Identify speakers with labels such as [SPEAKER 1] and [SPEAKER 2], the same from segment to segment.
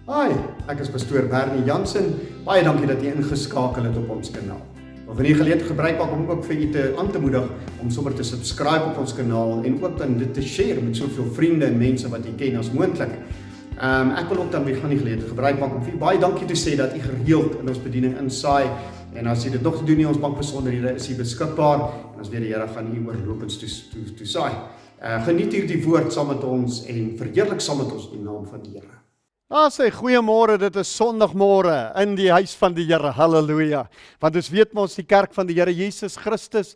[SPEAKER 1] Hi, ek is pastoor Bernie Jansen. Baie dankie dat jy ingeskakel het op ons kanaal. Of in die geleentheid gebruik maak om ook vir u aan te moedig om sommer te subscribe op ons kanaal en ook dan dit te share met soveel vriende en mense wat jy ken as moontlik. Ek wil ook dan weer gaan die geleentheid gebruik maak om vir baie dankie te sê dat u gereeld in ons bediening insaai. En as jy dit nog te doen nie, ons bankbesonderhede is hier beskikbaar en ons weet die Here gaan u oorlopends toe saai. Geniet hierdie woord saam met ons en verheerlik saam met ons die naam van die Here.
[SPEAKER 2] Sê goeiemôre, dit is Sondagmôre in die huis van die Here, halleluja. Want ons weet ons die kerk van die Here Jesus Christus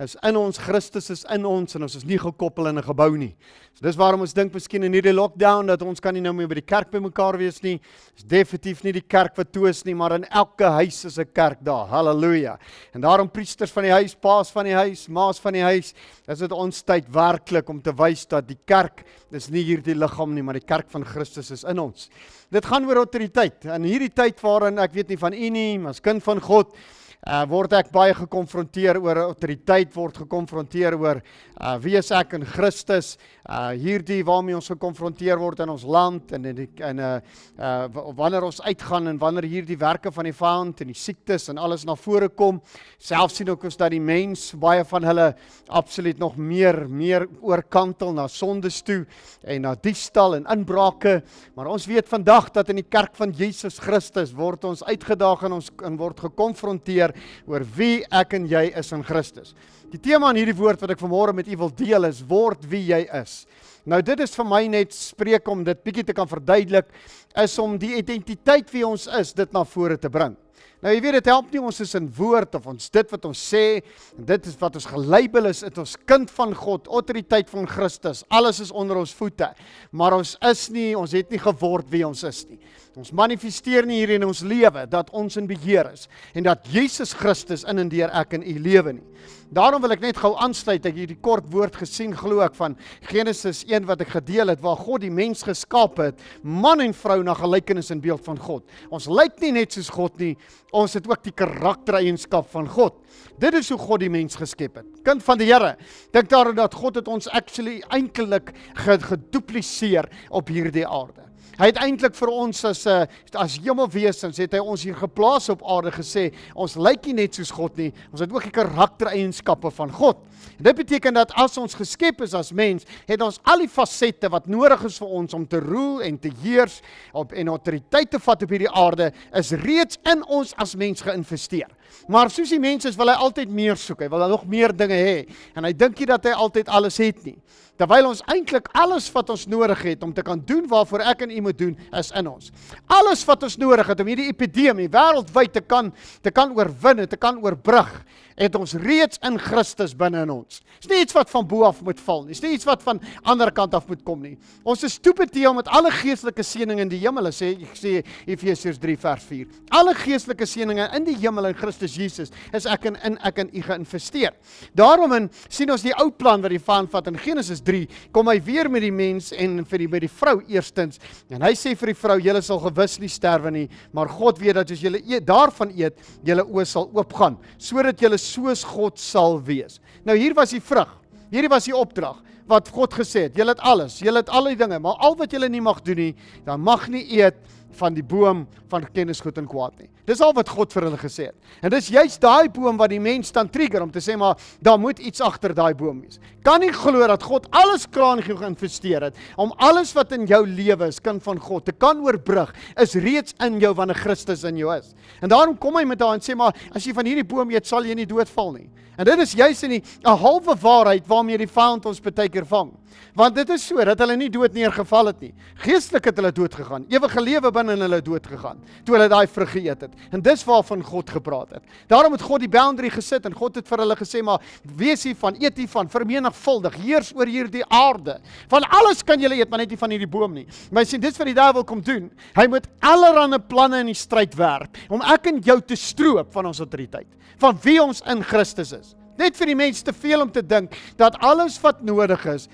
[SPEAKER 2] is in ons, Christus is in ons en ons is nie gekoppel in 'n gebou nie. So dis waarom ons dink miskien in hierdie lockdown dat ons kan nie nou meer by die kerk by mekaar wees nie. Dis definitief nie die kerk wat toe is nie, maar in elke huis is 'n kerk daar, halleluja. En daarom priesters van die huis, paas van die huis, maas van die huis, is dit ons tyd werklik om te wys dat die kerk is nie hierdie liggaam nie, maar die kerk van Christus is in ons. Dit gaan oor autoriteit. In hierdie tyd waarin ek weet nie van u nie, maar as kind van God, word ek baie gekonfronteer oor autoriteit, word gekonfronteer oor wie is ek in Christus, hierdie waarmee ons gekonfronteer word in ons land en wanneer ons uitgaan en wanneer hierdie werke van die vyand en die siektes en alles na vore kom, selfs sien ook ons dat die mens, baie van hulle absoluut nog meer oorkantel na sondes toe en na diefstal en inbrake, maar ons weet vandag dat in die kerk van Jesus Christus word ons uitgedaag en word gekonfronteer oor wie ek en jy is in Christus. Die tema in hierdie woord wat ek vanmôre met u wil deel is, word wie jy is. Nou dit is vir my net spreek om dit bietjie te kan verduidelik, is om die identiteit wie ons is, dit na vore te bring. Nou jy weet, dit help nie ons is in woord of ons dit wat ons sê, en dit is wat ons gelabel is ons kind van God, autoriteit van Christus, alles is onder ons voete, maar ons het nie geword wie ons is nie. Ons manifesteer nie hier in ons lewe, dat ons in beheer is, en dat Jesus Christus in en deur ek in u lewe nie. Daarom wil ek net gou aansluit, ek hierdie kort woord gesien, glo ek, van Genesis 1 wat ek gedeel het, waar God die mens geskaap het, man en vrou na gelykenis en beeld van God. Ons lyk nie net soos God nie, ons het ook die karaktereienskap van God. Dit is hoe God die mens geskep het. Kind van die Here, dink daaraan dat God het ons eintlik gedupliseer op hierdie aarde. Hy het eintlik vir ons as hemelwesens, het hy ons hier geplaas op aarde gesê, ons lyk nie net soos God nie, ons het ook die karaktereienskappe van God. En dit beteken dat as ons geskep is as mens, het ons al die fasette wat nodig is vir ons om te rule en te heers en autoriteit te vat op hierdie aarde, is reeds in ons as mens geïnvesteer. Maar soos die mens is, wil hy altyd meer soek, hy wil nog meer dinge hê, en hy dink nie dat hy altyd alles het nie. Terwyl ons eintlik alles wat ons nodig het om te kan doen waarvoor ek en u moet doen, is in ons. Alles wat ons nodig het om hierdie epidemie wêreldwyd te kan oorwin, te kan oorbrug, het ons reeds in Christus binne in ons. Dis nie iets wat van bo af moet val nie, dis nie iets wat van ander kant af moet kom nie. Ons is toebedeel met alle geestelike seëninge in die hemel, sê Efesiërs 3 vers 4. Alle geestelike seëninge in die hemel in Christus Jesus is ek in u geïnvesteer. Daarom sien ons die ou plan wat die vyand vat in Genesis 3, kom hy weer met die mens en met die vrou eerstens, en hy sê vir die vrou, julle sal gewis nie sterwe nie, maar God weet dat as julle daarvan eet, julle oë sal oopgaan, sodat julle soos God sal wees. Nou hier was die vrug, hierdie was die opdrag, wat God gesê het, julle het al die dinge, maar al wat julle nie mag doen nie, dan mag nie eet van die boom van kennis goed en kwaad nie. Dis al wat God vir hulle gesê het. En dis juist daai boom wat die mens dan trigger om te sê, maar daar moet iets agter daai boom wees. Kan nie glo dat God alles kranig geïnvesteer het, om alles wat in jou lewe is, kind van God, te kan oorbrug, is reeds in jou wanneer Christus in jou is. En daarom kom hy met daar en sê, maar as jy van hierdie boom eet, sal jy nie doodval nie. En dit is juist 'n halwe waarheid waarmee die vyand ons baie keer vang. Want dit is so, dat hulle nie dood neergeval het nie. Geestelik het hulle dood gegaan, ewige lewe binne in hulle dood gegaan, toe hulle daai vrug geëet het. En dis waarvan God gepraat het. Daarom het God die boundary gesit, en God het vir hulle gesê, maar wees hiervan, eet hiervan, vermenigvuldig, heers oor hierdie aarde. Van alles kan julle eet, maar net nie van hierdie boom nie. Maar jy sien, dis wat die duiwel kom doen. Hy moet allerlei planne in die stryd werp, om ek en jou te stroop van ons autoriteit, van wie ons in Christus is. Net vir die mens te veel om te dink dat alles wat nodig is,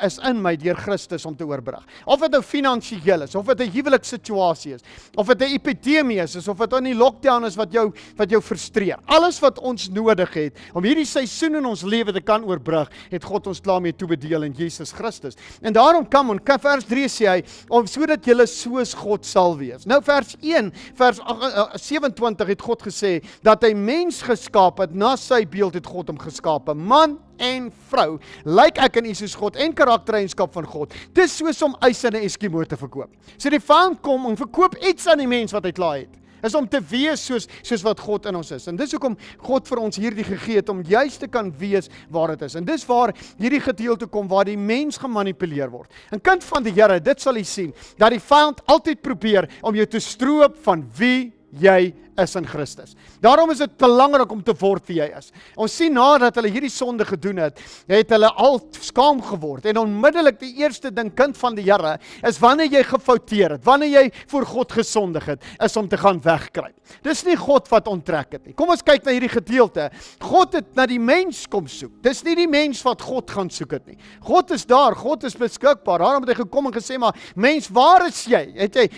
[SPEAKER 2] is in my deur Christus om te oorbrug. Of dit nou finansiëel is, of dit 'n huwelikssituasie is, of dit 'n epidemie is, of dit in die lockdown is wat jou frustreer. Alles wat ons nodig het om hierdie seisoen in ons lewe te kan oorbrug, het God ons klaar mee toebedeel in Jesus Christus. En daarom vers 3 sê hy, sodat julle soos God sal wees. Nou vers 1, vers 27 het God gesê dat hy mens geskaap het, na sy beeld het God hom geskape. Man en vrou, lyk ek en u soos God en karaktereienskap van God. Dis soos om ys in 'n Eskimo te verkoop. So die vyand kom en verkoop iets aan die mens wat hy klaar het. Is om te wees soos wat God in ons is. En dis hoekom God vir ons hierdie gegee het, om juist te kan wees waar dit is. En dis waar hierdie gedeelte kom, waar die mens gemanipuleer word. 'n Kind van die Here, dit sal jy sien, dat die vyand altyd probeer om jou te stroop van wie jy is in Christus. Daarom is dit belangrik om te word wie jy is. Ons sien nadat hulle hierdie sonde gedoen het hulle al skaam geword. En onmiddellik die eerste ding, kind van die Here, is wanneer jy gefouteer het, wanneer jy voor God gesondig het, is om te gaan wegkruip. Dis nie God wat onttrek het nie. Kom ons kyk na hierdie gedeelte. God het na die mens kom soek. Dis nie die mens wat God gaan soek het nie. God is daar, God is beskikbaar. Daarom het hy gekom en gesê, maar mens, waar is jy?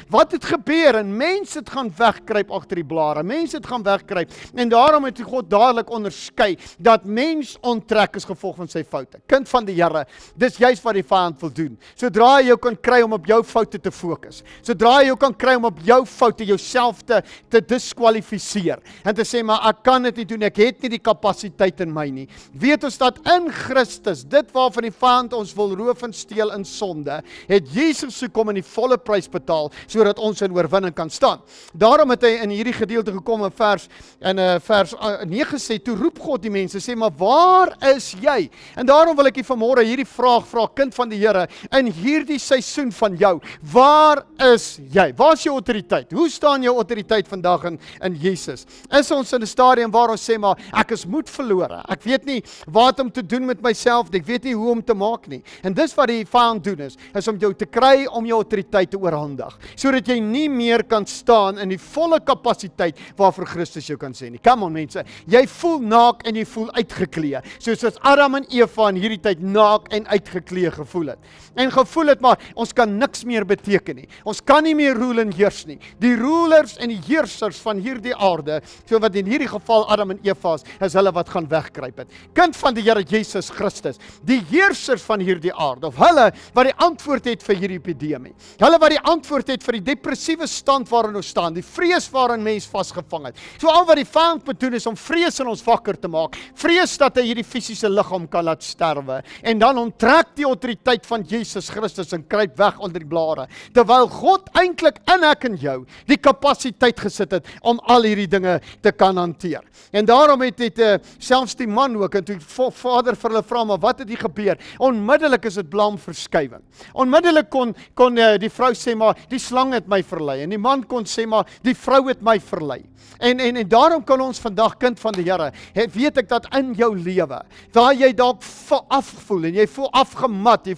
[SPEAKER 2] Wat het gebeur? En mens het gaan wegkruip agter die blare. Mense het gaan wegkruip. En daarom het God dadelik onderskei dat mens onttrek is gevolg van sy foute. Kind van die Here, dis juist wat die vyand wil doen. Sodra hy jou kan kry om op jou foute te fokus. Sodra hy jou kan kry om op jou foute jouself te diskwalifiseer. En te sê, maar ek kan dit nie doen, ek het nie die kapasiteit in my nie. Weet ons dat in Christus, dit waarvan die vyand ons wil roof en steel in sonde, het Jesus gekom en die volle prys betaal, sodat ons in oorwinning kan staan. Daarom het hy in hierdie gedeelte gekom in vers 9 sê, toe roep God die mense, sê, maar waar is jy? En daarom wil ek jy vanmôre hierdie vraag vra, kind van die Here, in hierdie seisoen van jou, waar is jy? Waar is jou autoriteit? Hoe staan jou autoriteit vandag in Jesus? Is ons in 'n stadium waar ons sê, maar ek is moed verlore, ek weet nie wat om te doen met myself, ek weet nie hoe om te maak nie. En dis wat die vyand doen is om jou te kry om jou autoriteit te oorhandig, sodat jy nie meer kan staan in die volle kapasiteit waarvoor Christus jou kan sê nie. Come on mense, jy voel naak en jy voel uitgeklee, soos as Adam en Eva in hierdie tyd naak en uitgeklee gevoel het. En gevoel het, maar ons kan niks meer beteken nie. Ons kan nie meer rule en heers nie. Die rulers en die heersers van hierdie aarde, so wat in hierdie geval Adam en Eva is hulle wat gaan wegkruip het. Kind van die Here Jesus Christus, die heersers van hierdie aarde, of hulle wat die antwoord het vir hierdie epidemie. Hulle wat die antwoord het vir die depressiewe stand waarin ons staan, die vrees waarin mens vasgevang het. So al wat die vyand moet doen is om vrees in ons wakker te maak. Vrees dat hy hierdie fisiese liggaam kan laat sterwe. En dan onttrek die autoriteit van Jesus Christus en kruip weg onder die blare. Terwyl God eintlik in ek en jou die kapasiteit gesit het om al hierdie dinge te kan hanteer. En daarom het selfs die man ook, en toe vader vir hulle vra, maar wat het hier gebeur? Onmiddellik is dit blaamverskywing. Onmiddellik kon die vrou sê, maar die slang het my verlei. En die man kon sê, maar die vrou het my verlei. En daarom kan ons vandag, kind van die Here, weet ek dat in jou lewe, waar jy dalk afgevoel en jy voel afgemat, jy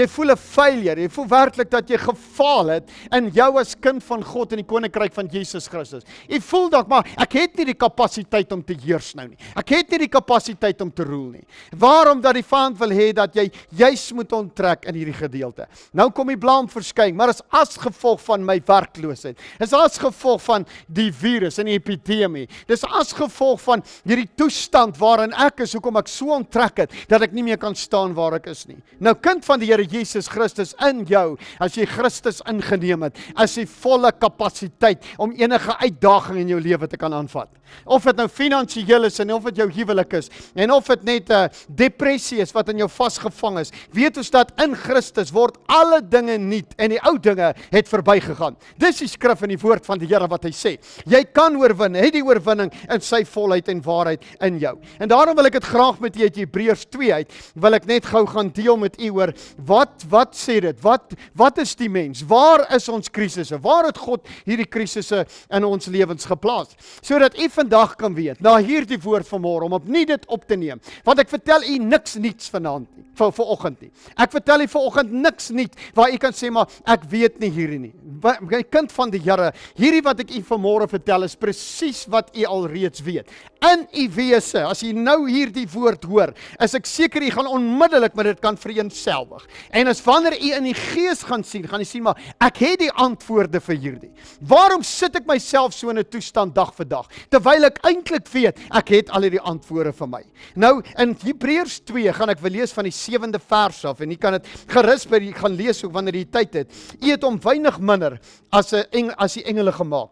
[SPEAKER 2] voel 'n failure, jy voel werklik dat jy gefaal het in jou as kind van God in die koninkryk van Jesus Christus. Jy voel dalk, maar ek het nie die kapasiteit om te heers nou nie. Ek het nie die kapasiteit om te rule nie. Waarom dat die vyand wil hê dat jy juis moet onttrek in hierdie gedeelte? Nou kom die blaamverskywing, maar is as gevolg van my werkloosheid. Is as gevolg van die virus en die epidemie. Dis as gevolg van hierdie toestand waarin ek is, hoekom ek so onttrek het, dat ek nie meer kan staan waar ek is nie. Nou, kind van die Here Jesus Christus in jou, as jy Christus ingeneem het, is die volle kapasiteit om enige uitdaging in jou lewe te kan aanvat. Of dit nou finansiëel is, en of dit jou huwelik is, en of dit net depressie is wat in jou vasgevang is, weet ons dat in Christus word alle dinge nuut, en die ou dinge het verbygegaan. Dis die skrif in die woord van die Here wat hy sê. Jy kan oorwin, het die oorwinning in sy volheid en waarheid in jou. En daarom wil ek dit graag met u uit Hebreërs 2 uit, wil ek net gou gaan deel met u oor, wat sê dit? Wat is die mens? Waar is ons krisisse? Waar het God hierdie krisisse in ons lewens geplaas? Sodat u vandag kan weet, na hierdie woord vanmôre, om opnuut dit op te neem. Want ek vertel u niks niets vanaand nie, vanoggend nie. Ek vertel u vanoggend niks nuut, waar u kan sê, maar ek weet nie hierdie nie. My kind van die Here, hierdie wat ek u vanmôre vertel is presies wat u al reeds weet. In u wese, as u nou hierdie woord hoor, is ek seker u gaan onmiddellik met dit kan vereenselwig. En as wanneer u in die gees gaan sien, gaan u sien, maar ek het die antwoorde vir hierdie. Waarom sit ek myself so in 'n toestand dag vir dag, terwyl ek eintlik weet, ek het al hierdie antwoorde vir my. Nou, in Hebreërs 2 gaan ek wil lees van die 7de vers af, en u kan dit gerus by die gaan lees ook wanneer jy tyd het. U het hom weinig minder as die engele gemaak.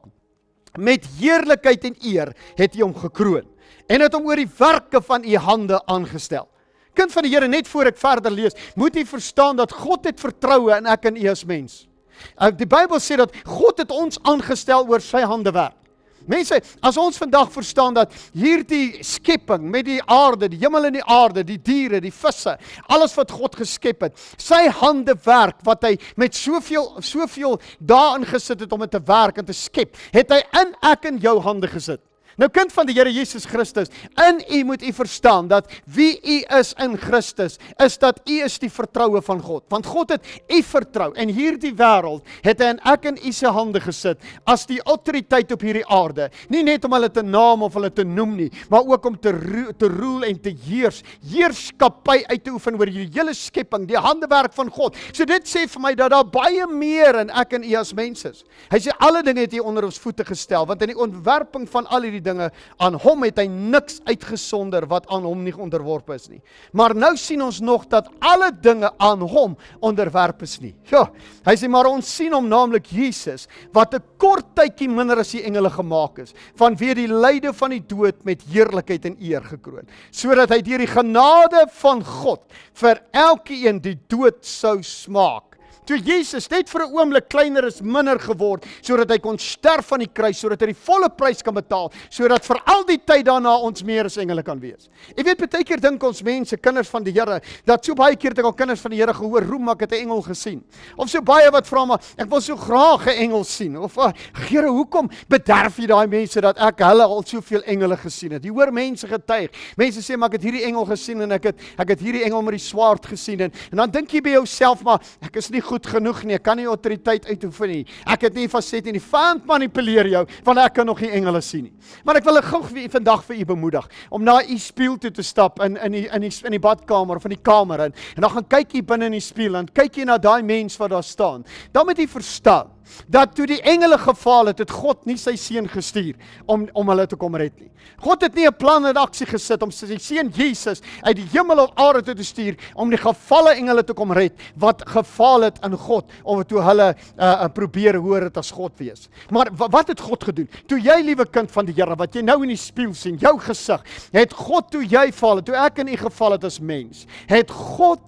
[SPEAKER 2] Met heerlikheid en eer het u hom gekroon, en het hom oor die werke van u hande aangestel. Kind van die Here, net voor ek verder lees, moet u verstaan dat God het vertroue in ek en u as mens. Die Bybel sê dat God het ons aangestel oor sy handewerk. Mense, as ons vandag verstaan dat hierdie skepping met die aarde, die hemel en die aarde, die diere, die visse, alles wat God geskep het, sy handewerk wat hy met soveel daarin gesit het om dit te werk en te skep, het hy in ek en jou hande gesit. Nou kind van die Here Jesus Christus, in u moet u verstaan dat wie u is in Christus, is dat u is die vertroue van God. Want God het u vertrou, en hierdie wêreld het hy in ek en u se hande gesit, as die autoriteit op hierdie aarde. Nie net om hulle te naam of hulle te noem nie, maar ook om te roel en te heerskappy uit te oefen oor die hele skepping, die handewerk van God. So dit sê vir my dat daar baie meer in ek en u as mens is. Hy sê alle dinge het hy onder ons voete gestel, want in die ontwerping van al hierdie dinge aan hom het hy niks uitgesonder wat aan hom nie onderworpe is nie. Maar nou sien ons nog dat alle dinge aan hom onderwerp is nie. Ja, hy sê maar ons sien hom naamlik Jesus, wat 'n kort tydjie minder as die engele gemaak is, vanweë die lyde van die dood met heerlikheid en eer gekroon, sodat hy deur die genade van God vir elkeen die dood sou smaak. Toe Jesus net vir 'n oomblik kleiner is minder geword, sodat hy kon sterf aan die kruis, sodat hy die volle prys kan betaal, sodat vir al die tyd daarna ons meer as engele kan wees. Jy weet, baie keer dink ons mense, kinders van die Here, dat so baie keer het ek al kinders van die Here gehoor, roem, ek het 'n engel gesien. Of so baie wat vra, maar ek wil so graag 'n engel sien. Of, Here, hoekom bederf jy daai mense dat ek hulle al soveel engele gesien het? Jy hoor mense getuig. Mense sê, maar ek het hierdie engel gesien, en ek het hierdie engel met die swaard gesien, en dan dink jy by jouself, maar ek is nie goed genoeg nie, ek kan nie autoriteit uitoefen nie, ek het nie facet nie, die vyand manipuleer jou, want ek kan nog nie engele sien nie. Maar ek wil gou vandag vir u bemoedig, om na u spieël toe te stap, in die badkamer, of in die kamer, en dan gaan kyk jy binne in die spieël, en kyk jy na daai mens wat daar staan, dan moet jy verstaan, dat toe die engele gefaal het God nie sy seun gestuur, om hulle te kom red nie. God het nie 'n plan in aksie gesit, om sy seun Jesus, uit die hemel op aarde te stuur, om die gevalle engele te kom red, wat gefaal het in God, om toe hulle probeer hoor het as God wees. Maar wat het God gedoen? Toe jy, liewe kind van die Here, wat jy nou in die spieël sien, jou gesig, het God toe jy val, toe ek in u geval het as mens, het God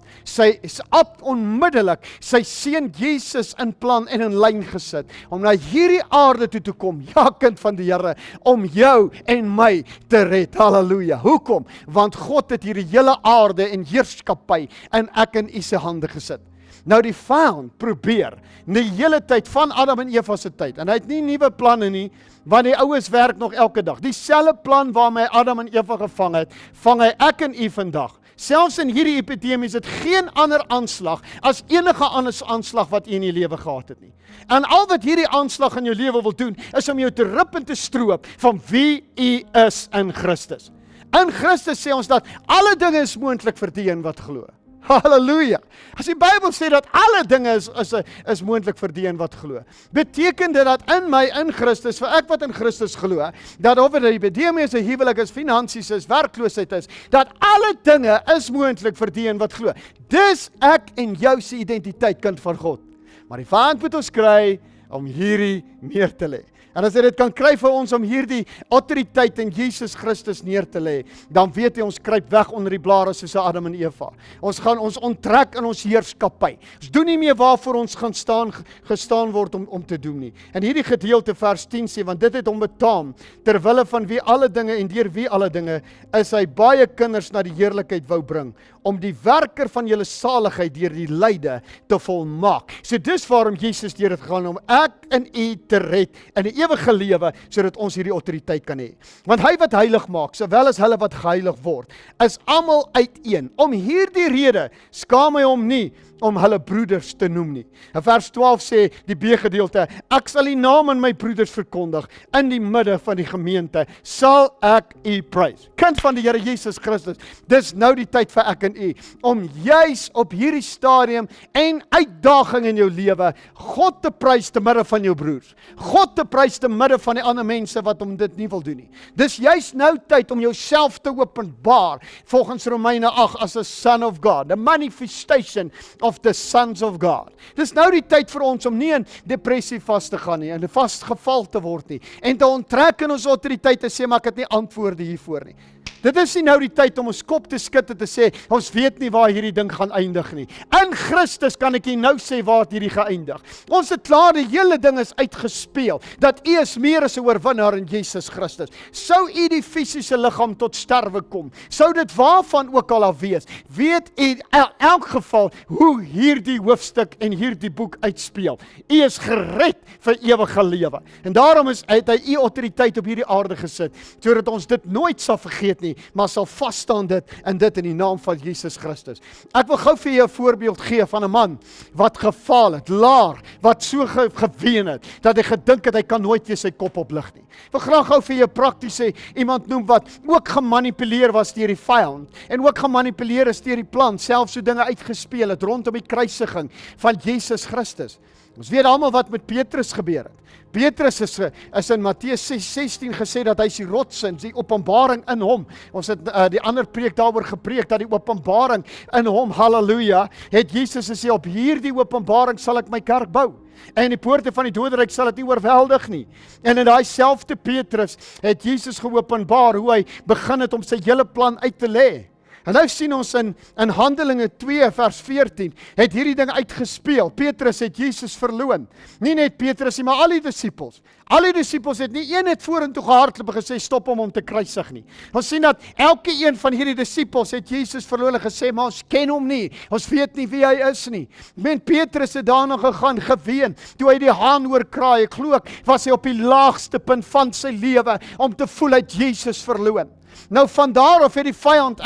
[SPEAKER 2] onmiddellik sy seun Jesus in plan en in lyn gesit, om na hierdie aarde toe te kom, ja kind van die Here, om jou en my te red, halleluja. Hoekom? Want God het hierdie hele aarde en heerskappy in ek en u se hande gesit. Nou die vyand probeer, die hele tyd, van Adam en Eva se tyd, en hy het nie nuwe planne nie, want die oues werk nog elke dag, dieselfde plan waarmee Adam en Eva gevang het, vang hy ek en u vandag. Selfs in hierdie epidemie is dit geen ander aanslag as enige ander aanslag wat jy in jou lewe gehad het nie. En al wat hierdie aanslag in jou lewe wil doen, is om jou te rip en te stroop van wie u is in Christus. In Christus sê ons dat alle dinge is moontlik vir die een wat glo. Halleluja. As die Bybel sê dat alle dinge is moontlik vir die een wat glo, beteken dit dat in my, in Christus, vir ek wat in Christus glo, dat of dit 'n epidemie is, 'n huwelik is, finansies is, werkloosheid is, dat alle dinge is moontlik vir die een wat glo. Dis ek en jou se identiteit, kind van God. Maar die vyand moet ons kry om hierdie neer te lê. En as hy dit kan kry vir ons om hierdie autoriteit in Jesus Christus neer te lê, dan weet hy ons kruip weg onder die blare soos Adam en Eva. Ons gaan ons onttrek in ons heerskappy. Ons doen nie meer waarvoor ons gaan gestaan word om te doen nie. En hierdie gedeelte vers 10 sê, want dit het hom betaam, terwille van wie alle dinge en deur wie alle dinge, is hy baie kinders na die heerlikheid wou bring, om die werker van julle saligheid deur die lyde te volmaak. So dis waarom Jesus deur dit gegaan, om ek en u te red in die ewige lewe, sodat ons hierdie autoriteit kan hê. Want hy wat heilig maak, sowel as hulle wat geheilig word, is almal uiteen. Om hierdie rede skaam hy hom nie om hulle broeders te noem nie. In vers 12 sê die B-gedeelte, ek sal die naam aan my broeders verkondig, in die midde van die gemeente sal ek u prys. Kind van die Here Jesus Christus, dis nou die tyd vir ek en u, om juis op hierdie stadium en uitdaging in jou lewe, God te prys te midde van jou broers, God te prys te midde van die ander mense wat om dit nie wil doen nie. Dis juis nou tyd om jouself te openbaar, volgens Romeine 8, as a son of God, the manifestation of the sons of God. Dis nou die tyd vir ons om nie in depressie vas te gaan nie, en vastgeval te word nie, en te onttrek in ons autoriteit te sê, maar ek het nie antwoorde hiervoor nie. Dit is nie nou die tyd om ons kop te skud en te sê, ons weet nie waar hierdie ding gaan eindig nie. In Christus kan ek hier nou sê waar hierdie gaan eindig. Ons het klaar, die hele ding is uitgespeel, dat u is meer as 'n oorwinnaar in Jesus Christus. Sou u die fisiese liggaam tot sterwe kom, sou dit waarvan ook al wees, weet u in elk geval hoe hierdie hoofstuk en hierdie boek uitspeel. U is gered vir ewige lewe. En daarom het hy u autoriteit op hierdie aarde gesit, sodat ons dit nooit sal vergeet nie, maar sal vasstaan dit in die naam van Jesus Christus. Ek wil gou vir jou 'n voorbeeld gee van 'n man wat gefaal het, laar, wat so geween het, dat hy gedink het hy kan nooit weer sy kop oplig nie. Ek wil graag gou vir jou praktiese iemand noem wat ook gemanipuleer was deur die vyand, en ook gemanipuleer is deur die plan, selfs so dinge uitgespeel het rondom die kruisiging van Jesus Christus. Ons weet almal wat met Petrus gebeur het. Petrus is in Matteus 6:16 gesê dat hy is die rots en die openbaring in hom. Ons het die ander preek daaroor gepreek, dat die openbaring in hom, halleluja, het Jesus gesê, op hierdie openbaring sal ek my kerk bou. En die poorte van die doderyk sal dit nie oorweldig nie. En in daai selfde Petrus het Jesus geopenbaar hoe hy begin het om sy hele plan uit te lê. En nou sien ons in Handelinge 2 vers 14, het hierdie ding uitgespeel. Petrus het Jesus verloon. Nie net Petrus nie, maar al die disippels. Al die disippels het nie een het vorentoe gehardloop en gesê, stop om te kruisig nie. Ons sien dat elke een van hierdie disippels het Jesus verloon en gesê, maar ons ken hom nie, ons weet nie wie hy is nie. Petrus het daarna gegaan, geween, toe hy die haan hoor kraai, ek glo was hy op die laagste punt van sy lewe, om te voel hy het Jesus verloon. Nou van daar af het die vyand,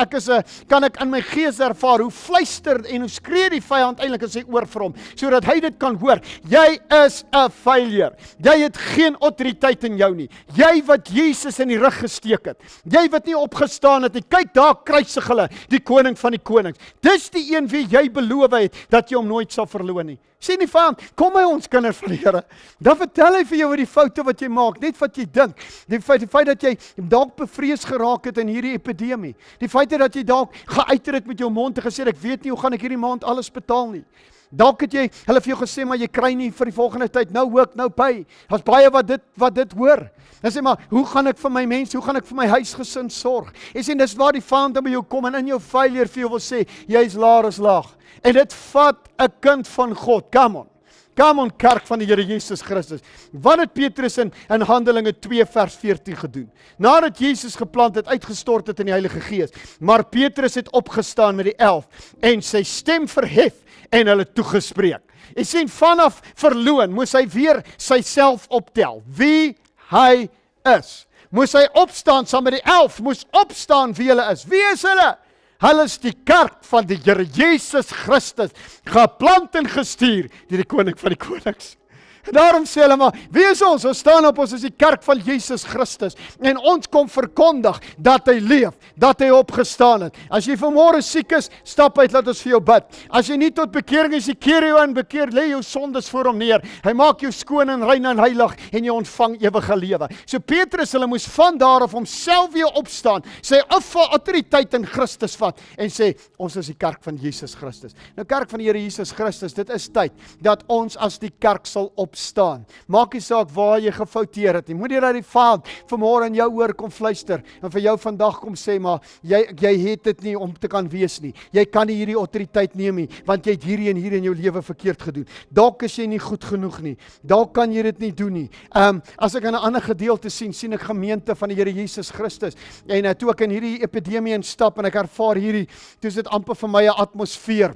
[SPEAKER 2] kan ek in my gees ervaar, hoe fluister en hoe skree die vyand eintlik in sy oor vir hom, sodat hy dit kan hoor. Jy is 'n failure. Jy het geen autoriteit in jou nie. Jy wat Jesus in die rug gesteek het. Jy wat nie opgestaan het nie. Kyk, daar kruisig hulle, die koning van die konings. Dis die een wie jy beloof het, dat jy hom nooit sal verloon nie. Sien die vyand, kom by ons kinders van die Here. Dan vertel hy vir jou oor die foute wat jy maak, net wat jy dink. Die feit dat jy dalk bevrees geraak het in hierdie epidemie. Die feit dat jy dalk geuiter het met jou mond en gesê het, ek weet nie hoe gaan ek hierdie maand alles betaal nie. Dalk het jy, hulle vir jou gesê, maar jy kry nie vir die volgende tyd, nou work, nou pay. Daar's baie wat dit hoor. Dan sê maar, hoe gaan ek vir my mense, hoe gaan ek vir my huisgesin sorg? Jy sien, dis waar die vyand by jou kom en in jou failure vir jou wil sê, jy is laag is laag. En dit vat 'n kind van God, come on kerk van die Here Jesus Christus. Wat het Petrus in Handelinge 2 vers 14 gedoen? Nadat Jesus geplant het, uitgestort het in die Heilige Gees, maar Petrus het opgestaan met die 11 en sy stem verhef en hulle toegespreek. Jy sien, vanaf verloon moes hy weer sy self optel, wie hy is. Moes hy opstaan saam met die 11, moes opstaan wie hulle is. Wie is hulle? Hulle is die kerk van die Here Jesus Christus, geplant en gestuur deur die koning van die konings. En daarom sê hulle maar, wie is ons? Ons staan op, ons is die kerk van Jesus Christus. En ons kom verkondig dat hy leef, dat hy opgestaan het. As jy vanmôre siek is, stap uit, laat ons vir jou bid. As jy nie tot bekering is, jy keer jou in, bekeer, lê jou sondes voor hom neer. Hy maak jou skoon en rein en heilig en jy ontvang ewige lewe. So Petrus, hulle moes van daar af homself weer opstaan, sy autoriteit in Christus vat en sê, ons is die kerk van Jesus Christus. Nou kerk van die Here Jesus Christus, dit is tyd dat ons as die kerk sal opstaan. Maak nie saak waar jy gefouteer het nie. Moet jy dat die vyand vanmôre in jou oor kom fluister en vir jou vandag kom sê, maar jy het dit nie om te kan wees nie. Jy kan nie hierdie autoriteit neem nie, want jy het hierdie en hierdie in jou lewe verkeerd gedoen. Dalk is jy nie goed genoeg nie. Dalk kan jy dit nie doen nie. As ek in 'n ander gedeelte sien ek gemeente van die Here Jesus Christus. En toe ek in hierdie epidemie instap en ek ervaar hierdie, toe is dit amper vir my 'n atmosfeer,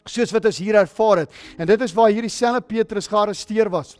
[SPEAKER 2] soos wat ons hier ervaar het. En dit is waar hierdie selfe Petrus gearresteer was.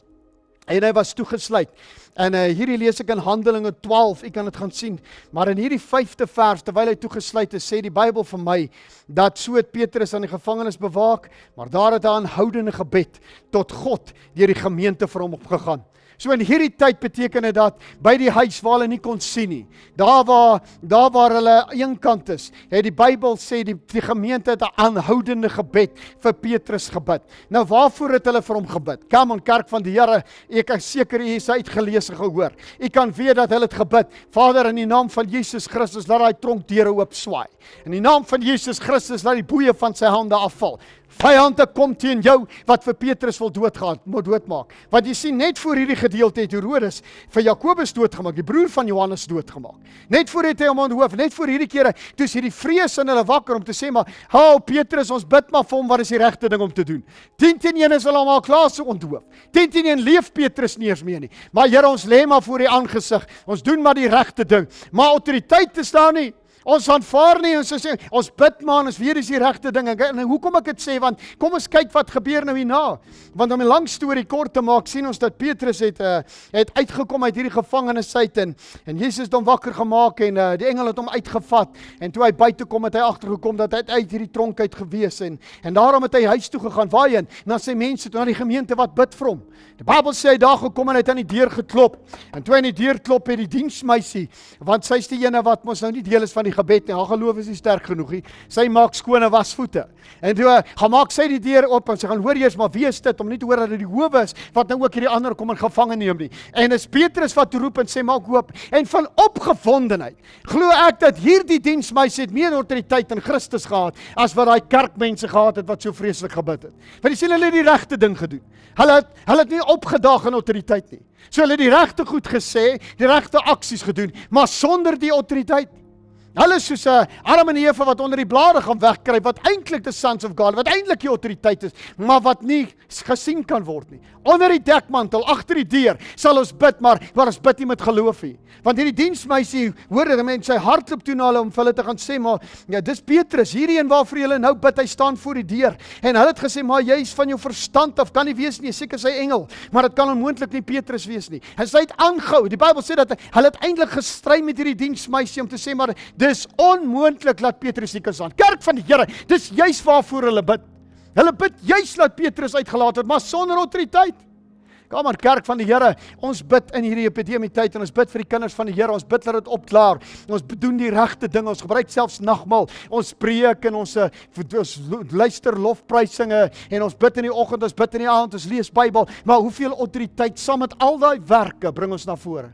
[SPEAKER 2] En hy was toegesluit. En hierdie lees ek in Handelinge 12, ek kan dit gaan sien. Maar in hierdie 5de vers, terwyl hy toegesluit is, sê die Bybel vir my, dat so het Petrus aan die gevangenis bewaak, maar daar het 'n aanhoudende gebed tot God deur die gemeente vir hom opgegaan. So in hierdie tyd beteken dit dat by die huis waar hulle nie kon sien nie, daar waar hulle eenkant is, het die Bybel sê die gemeente het 'n aanhoudende gebed vir Petrus gebid. Nou waarvoor het hulle vir hom gebid? Come on, kerk van die Here, ek is seker u is uitgelees en gehoor. U kan weet dat hulle het gebid. Vader, in die naam van Jesus Christus, laat daai tronkdeure oop swaai. In die naam van Jesus Christus, laat die boeye van sy hande afval. Vyande kom teen jou wat vir Petrus wil doodmaak. Want jy sien, net voor hierdie gedeelte het Herodes vir Jakobus doodgemaak, die broer van Johannes doodgemaak. Net voor het hy hom onthoof, net voor hierdie kere, toe is hierdie vrees in hulle wakker om te sê, maar, hou Petrus, ons bid maar vir hom, wat is die regte ding om te doen? 10-1 is hulle almal klaar so onthoof. 10-1 leef Petrus nie eens meer nie. Maar Here, ons lê maar voor die aangesig, ons doen maar die regte ding. Maar autoriteit is daar nie. Ons aanvaar nie, ons sê, ons bid maar, ons weet dis die regte ding. En hoekom ek dit sê, want kom ons kyk wat gebeur nou hierna. Want om 'n lang storie kort te maak, sien ons dat Petrus het uitgekom uit hierdie gevangenis uit en Jesus het hom wakker gemaak en die engel het hom uitgevat. En toe hy buite kom, het hy agtergekom dat hy uit hierdie tronk uit gewees en daarom het hy huis toe gegaan. Waarheen? Na sy mense, na die gemeente wat bid vir hom. Die Bybel sê hy daar gekom en hy het aan die deur geklop. En toe hy aan die deur klop, het die diensmeisie, want sy is die ene wat mos nou nie deel is van die gebed nie, haar geloof is nie sterk genoeg nie. Sy maak skone wasvoete. En toe gaan maak sy die deur op en sy gaan hoor eers maar wie is dit om nie te hoor dat dit die hoof is wat nou ook hierdie ander kom en gevange neem nie. En is Petrus wat roep en sê maak oop. En van opgewondenheid glo ek dat hierdie diensmeisie het meer autoriteit in Christus gehad as wat daai kerkmense gehad het wat so vreeslik gebid het. Want jy sien hulle het die regte ding gedoen. Hulle het nie opgedaag in autoriteit nie. So hulle het die regte goed gesê, die regte aksies gedoen, maar sonder die autoriteit. Hulle is soos 'n Adam en Eva wat onder die blare gaan wegkry, wat eintlik die sons of God, wat eintlik die autoriteit is, maar wat nie gesien kan word nie. Onder die dekmantel, agter die deur, sal ons bid, maar ons bid nie met geloof nie. Want hierdie diensmeisie, hoor dit, mense, sy hardloop toe na hulle om vir hulle te gaan sê, maar ja, dis Petrus, hierdie een waarvoor julle nou bid, hy staan voor die deur. En hulle het gesê, maar jy is van jou verstand af, kan nie wees nie, seker sy engel, maar dit kan onmoontlik nie Petrus wees nie. En sy het aangehou. Die Bybel sê dat hulle het eintlik gestry met hierdie diensmeisie om te sê, maar dis onmoontlik laat Petrus nie kan staan. Kerk van die Here, dis juis waarvoor hulle bid. Hulle bid juis laat Petrus uitgelaat word, maar sonder autoriteit. Kom maar, kerk van die Here, ons bid in hierdie epidemie tyd en ons bid vir die kinders van die Here, ons bid dat dit opklaar. Ons doen die regte ding, ons gebruik selfs nagmaal, ons preek en ons luister lofprysinge en ons bid in die oggend, ons bid in die aand, ons lees Bybel, maar hoeveel autoriteit saam met al daai werke bring ons na vore?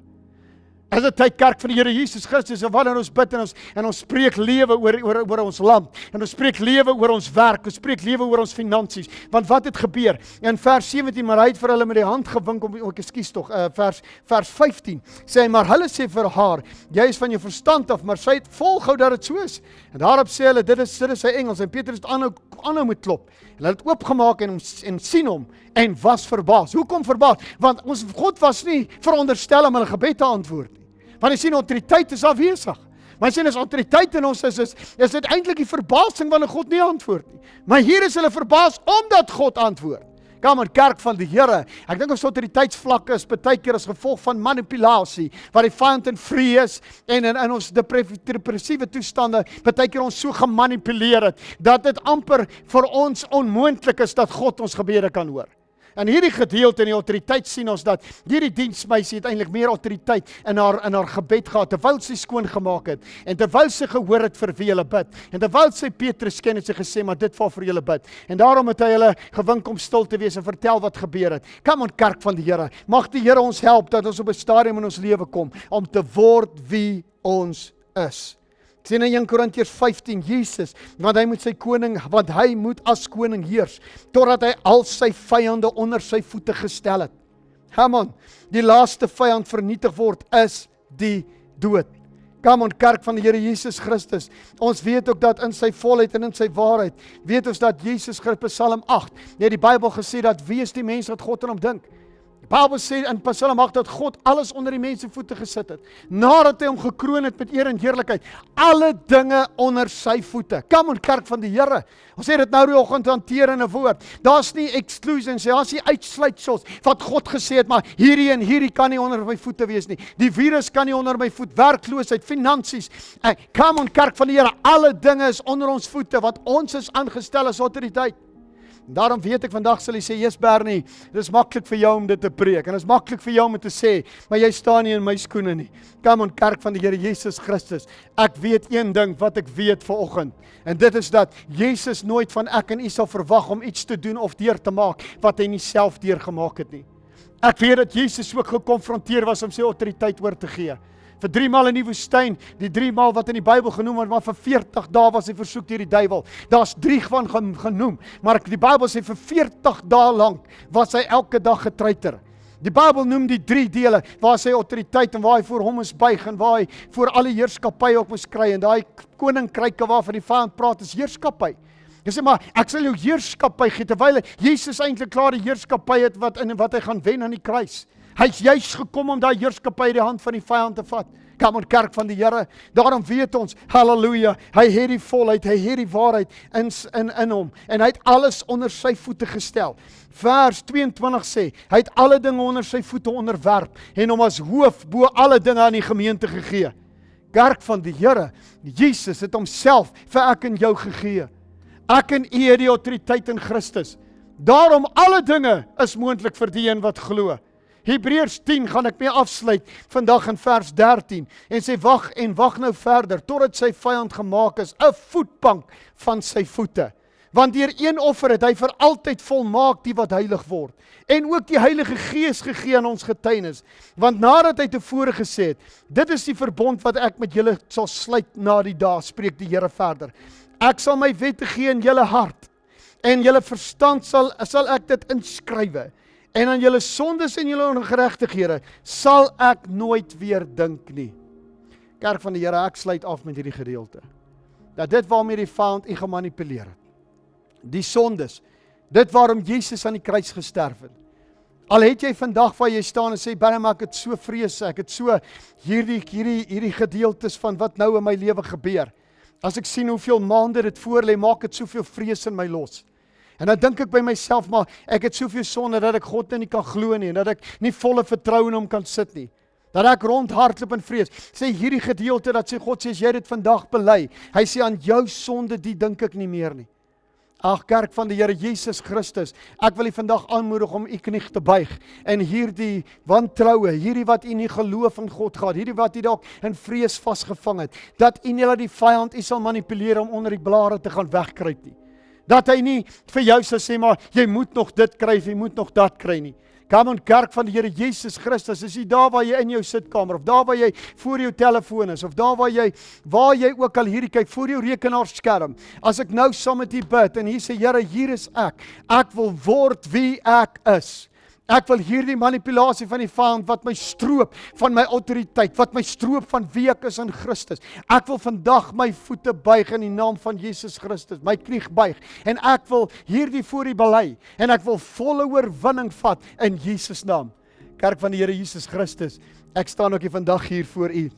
[SPEAKER 2] As dit tyd kerk van die Here Jesus Christus, en wanneer ons bid en ons spreek lewe oor ons land, en ons spreek lewe oor ons werk, ons spreek lewe oor ons finansies, want wat het gebeur? In vers 17, maar hy het vir hulle met die hand gewink, vers 15, sê hy, maar hulle sê vir haar, jy is van jou verstand af, maar sy het volgehou dat het so is, en daarop sê hulle, dit is sy engels, en Petrus het aanhou met klop, en hulle het oopgemaak en sien hom, en was verbaas. Hoekom verbaas? Want ons God was nie veronderstel om hulle gebed te antwoord nie. Want jy sien, autoriteit is afwesig. Maar jy sien, as autoriteit in ons is dit eintlik die verbasing wanneer God nie antwoord nie. Maar hier is hulle verbaas omdat God antwoord. Kom aan, kerk van die Here. Ek dink ons autoriteitsvlakke is baie keer as gevolg van manipulasie, waar die vyand in vrees en in ons depressiewe toestande baie keer ons so gemanipuleer het, dat dit amper vir ons onmoontlik is dat God ons gebede kan hoor. En hierdie gedeelte in die autoriteit sien ons dat hierdie diensmeisie het eintlik meer autoriteit in haar gebed gehad, terwyl sy skoon gemaak het, en terwyl sy gehoor het vir wie hulle bid, en terwyl sy Petrus ken het sy gesê, maar dit waarvoor julle bid, en daarom het hy hulle gewink om stil te wees en vertel wat gebeur het. Kom aan, kerk van die Here, mag die Here ons help dat ons op 'n stadium in ons lewe kom, om te word wie ons is. Sien in 1 Korintiërs 15, Jesus, want hy moet as koning heers, totdat hy al sy vyande onder sy voete gestel het. Come on, die laaste vyand vernietig word, is die dood. Come on, kerk van die Here Jesus Christus, ons weet ook dat in sy volheid en in sy waarheid, weet ons dat Jesus Christus, Psalm 8, die Bybel gesê dat wie is die mens wat God aan hom dink? Die Bybel sê in Psalm 8 dat God alles onder die mense voete gesit het. Nadat hy hom gekroon het met eer en heerlikheid. Alle dinge onder sy voete. Kom on, kerk van die Here. Ons sê dit nou die oggend hanteer in 'n woord. Daar's nie exclusions, daar's nie uitsluitsels wat God gesê het, maar hierdie en hierdie kan nie onder my voete wees nie. Die virus kan nie onder my voet, werkloosheid, finansies. Kom on, kerk van die Here, alle dinge is onder ons voete wat ons is aangestel as autoriteit. Daarom weet ek vandag sal jy sê, "Jesus Bernie, dit is maklik vir jou om dit te preek en dit is maklik vir jou om te sê, maar jy staan nie in my skoene nie." Kom on, kerk van die Here Jesus Christus. Ek weet een ding wat ek weet vanoggend. En dit is dat Jesus nooit van ek en u sal verwag om iets te doen of deur te maak wat hy nie self deurgemaak het nie. Ek weet dat Jesus ook gekonfronteer was om sy autoriteit oor te gee. Vir 3 maal in die woestyn, die 3 maal wat in die Bybel genoem word, maar vir 40 dae was hy versoek deur die duiwel. Daar's 3 van genoem, maar die Bybel sê vir 40 dae lank was hy elke dag getreiter. Die Bybel noem die 3 dele waar sy autoriteit en waar hy voor hom is buig en waar hy voor alle heerskappye ook moes kry en daai koninkryke waarvan die vyand praat is heerskappy. Hy sê maar ek sal jou heerskappy gee terwyl Jesus eintlik klaar die heerskappy het wat hy gaan wen aan die kruis. Hy's juis gekom om daai heerskappy uit die hand van die vyand te vat. Kom on, kerk van die Here. Daarom weet ons, halleluja, hy het die volheid, hy het die waarheid in hom en hy het alles onder sy voete gestel. Vers 22 sê, hy het alle dinge onder sy voete onderwerp en hom as hoof bo alle dinge aan die gemeente gegee. Kerk van die Here, Jesus het homself vir ek en jou gegee. Ek en u het die autoriteit in Christus. Daarom alle dinge is moontlik vir die een wat glo. Hebreërs 10 gaan ek mee afsluit vandag in vers 13 en sê wag nou verder totdat sy vyand gemaak is 'n voetbank van sy voete. Want deur een offer het hy vir altyd volmaak die wat heilig word en ook die Heilige Gees gegee aan ons getuienis. Want nadat hy tevore gesê het, dit is die verbond wat ek met julle sal sluit na die dae, spreek die Here verder. Ek sal my wette gee in julle hart en julle verstand sal ek dit inskrywe. En aan julle sondes en julle ongeregtighede sal ek nooit weer dink nie. Kerk van die Here, ek sluit af met hierdie gedeelte. Dat dit waarmee die vyand u gemanipuleer het. Die sondes, dit waarom Jesus aan die kruis gesterf het. Al het jy vandag waar jy staan en sê, "Barry, ek het so vrees, ek het so hierdie gedeeltes van wat nou in my lewe gebeur. As ek sien hoeveel maande dit voor lê, maak dit soveel vrees in my los." En dan dink ek by myself, maar ek het soveel sonde dat ek God nie kan glo nie en dat ek nie volle vertroue in hom kan sit nie. Dat ek rondhardloop in vrees. Sê hierdie gedeelte dat sê God sê as jy dit vandag bely, hy sê aan jou sonde die dink ek nie meer nie. Ag kerk van die Here Jesus Christus, ek wil u vandag aanmoedig om u knie te buig en hierdie wantroue, hierdie wat u nie geloof in God gehad, hierdie wat u dalk in vrees vasgevang het, dat u nie laat die vyand u sal manipuleer om onder die blare te gaan wegkruip nie. Dat hy nie vir jou sal sê, maar jy moet nog dit kry, jy moet nog dat kry nie. Kom on, kerk van die Here Jesus Christus, is jy daar waar jy in jou sitkamer, of daar waar jy voor jou telefoon is, of daar waar jy ook al hierdie kyk, voor jou rekenaarskerm. As ek nou saam met u bid, en hier sê, Here, hier is ek wil word wie ek is. Ek wil hierdie manipulasie van die vyand wat my stroop van my autoriteit, wat my stroop van wie ek is in Christus. Ek wil vandag my voete buig in die naam van Jesus Christus, my knie buig en ek wil hierdie voor U bely en ek wil volle oorwinning vat in Jesus naam. Kerk van die Here Jesus Christus, ek staan ook hier vandag hier voor U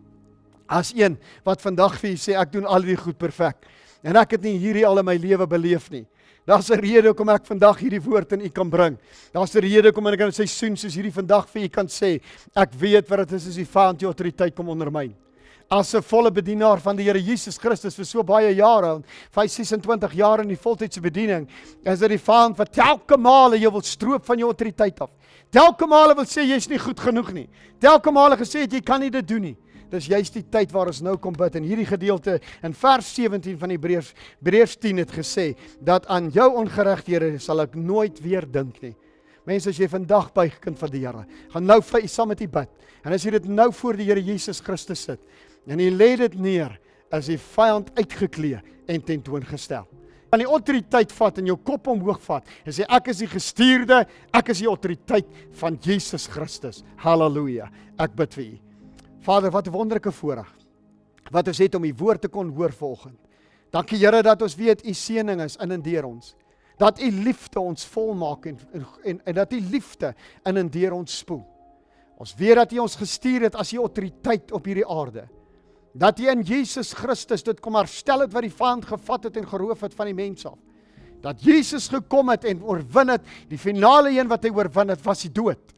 [SPEAKER 2] as een wat vandag vir U sê ek doen al die goed perfek en ek het nie hierdie al in my lewe beleef nie. Daar's 'n rede hoekom ek vandag hierdie woord in u kan bring. Daar's 'n rede hoekom ek in 'n seisoen soos hierdie vandag vir u kan sê, ek weet wat dit is as die vyand die autoriteit kom ondermyn. As 'n volle bedienaar van die Here Jesus Christus vir so baie jare, vir 26 jaar in die voltydse bediening, is dit die vyand wat telke male jy wil stroop van jou autoriteit af. Telke male wil sê jy's nie goed genoeg nie. Telke male gesê het jy kan nie dit doen nie. Dis juist die tyd waar ons nou kom bid en hierdie gedeelte in vers 17 van Hebreërs 10 het gesê dat aan jou ongeregtighede sal ek nooit weer dink nie. Mense, as jy vandag buig kind van die Here, gaan nou vir saam met U bid. En as jy dit nou voor die Here Jesus Christus sit en jy lê dit neer, is die vyand uitgeklee en tentoongestel. Aan die autoriteit vat en jou kop omhoog vat en sê ek is die gestuurde, ek is die autoriteit van Jesus Christus. Halleluja. Ek bid vir U. Vader, wat 'n wonderlike voorreg. Wat ons het om U woord te kon hoor vanoggend. Dankie Here dat ons weet U seëning is in en deur ons. dat U liefde ons volmaak en dat U liefde in en deur ons spoel. Ons weet dat U ons gestuur het as U autoriteit op hierdie aarde. Dat U in Jesus Christus dit kom herstel het wat die vyand gevat het en geroof het van die mens af. Dat Jesus gekom het en oorwin het, die finale een wat hy oorwin het, was die dood.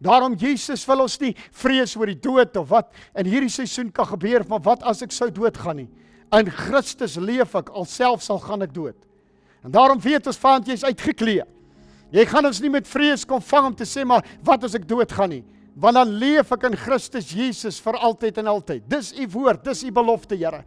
[SPEAKER 2] Daarom Jesus wil ons nie vrees oor die dood of wat in hierdie seisoen kan gebeur, maar wat as ek sou doodgaan nie? In Christus leef ek, alselfs al gaan ek dood. En daarom weet ons vyand, jy is uitgeklee. Jy gaan ons nie met vrees kom vang om te sê, maar wat as ek doodgaan nie? Want dan leef ek in Christus Jesus vir altyd en altyd. Dis U woord, dis U belofte, Here.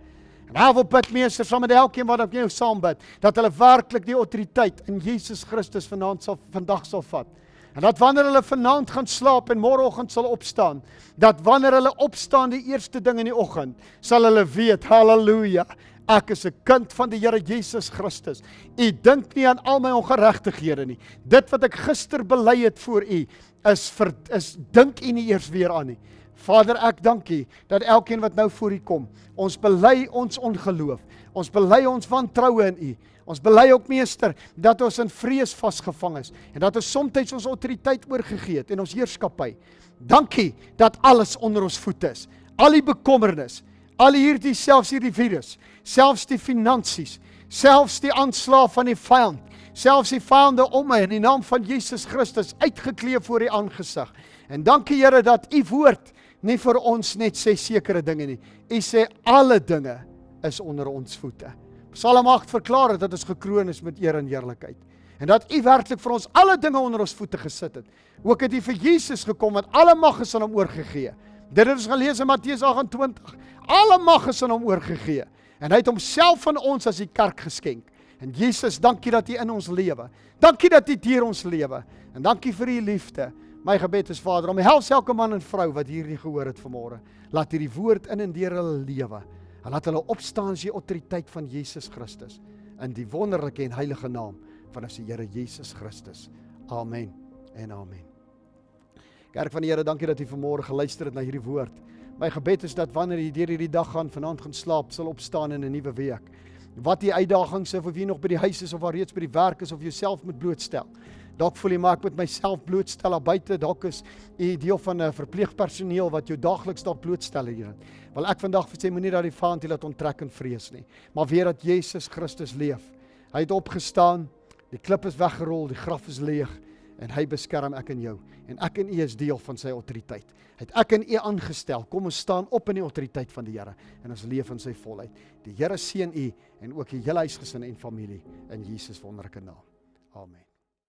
[SPEAKER 2] En hy wil bid, meester, saam met elkeen wat op jou saam bid, dat hulle werklik die autoriteit in Jesus Christus vandag sal vat. En dat wanneer hulle vanaand gaan slaap en môreoggend sal opstaan, dat wanneer hulle opstaan die eerste ding in die oggend, sal hulle weet, halleluja, ek is 'n kind van die Here Jesus Christus. U dink nie aan al my ongeregtighede nie. Dit wat ek gister bely het voor U, dink U nie eers weer aan nie. Vader, ek dank U dat elkeen wat nou voor U kom, ons bely ons ongeloof, ons bely ons wantroue in U, ons bely ook, meester, dat ons in vrees vasgevang is, en dat ons soms ons autoriteit oorgegee het, en ons heerskappy. Dankie dat alles onder ons voet is, al die bekommernis, selfs hierdie virus, selfs die finansies, selfs die aanslag van die vyand, selfs die vyande om my, in die naam van Jesus Christus, uitgeklee voor U aangesig. En dankie, Here, dat U woord nie vir ons net sê sekere dinge nie. U sê alle dinge is onder ons voete. Psalm 8 verklaar dat ons gekroon is met eer en heerlikheid. En dat U werklik vir ons alle dinge onder ons voete gesit het. Ook het U vir Jesus gekom, want alle mag is aan hom oorgegee. Dit het ons gelees in Matteus 28. Alle mag is aan hom oorgegee. En hy het homself aan ons as die kerk geskenk. En Jesus, dankie dat U in ons lewe. Dankie dat U deur ons lewe. En dankie vir U liefde. My gebed is, Vader, omhels elke man en vrou wat hierdie gehoor het vanmôre. Laat hierdie woord in en deur hulle lewe. En laat hulle opstaan as die autoriteit van Jesus Christus. In die wonderlike en heilige naam van ons Here Jesus Christus. Amen en amen. Kerk van die Here, dankie dat U vanmôre geluister het na hierdie woord. My gebed is dat wanneer jy deur hierdie dag vanaand gaan slaap, sal opstaan in 'n nuwe week. Wat die uitdagings is, of jy nog by die huis is, of reeds by die werk is, of jouself moet blootstel. Dalk voel jy, maar ek moet myself blootstel daar buite, dalk is jy deel van 'n verpleegpersoneel wat jou daagliks dalk blootstel hier. Wel ek vandag sê, moenie dat die vyand jy laat onttrek en vrees nie, maar weet dat Jesus Christus leef. Hy het opgestaan, die klip is weggerol, die graf is leeg, en hy beskerm ek en jou. En ek en u is deel van sy autoriteit. Hy het ek en u aangestel. Kom ons staan op in die autoriteit van die Here en ons leef in sy volheid. Die Here seën u en ook die hele huisgesin en familie in Jesus wonderlike naam. Amen.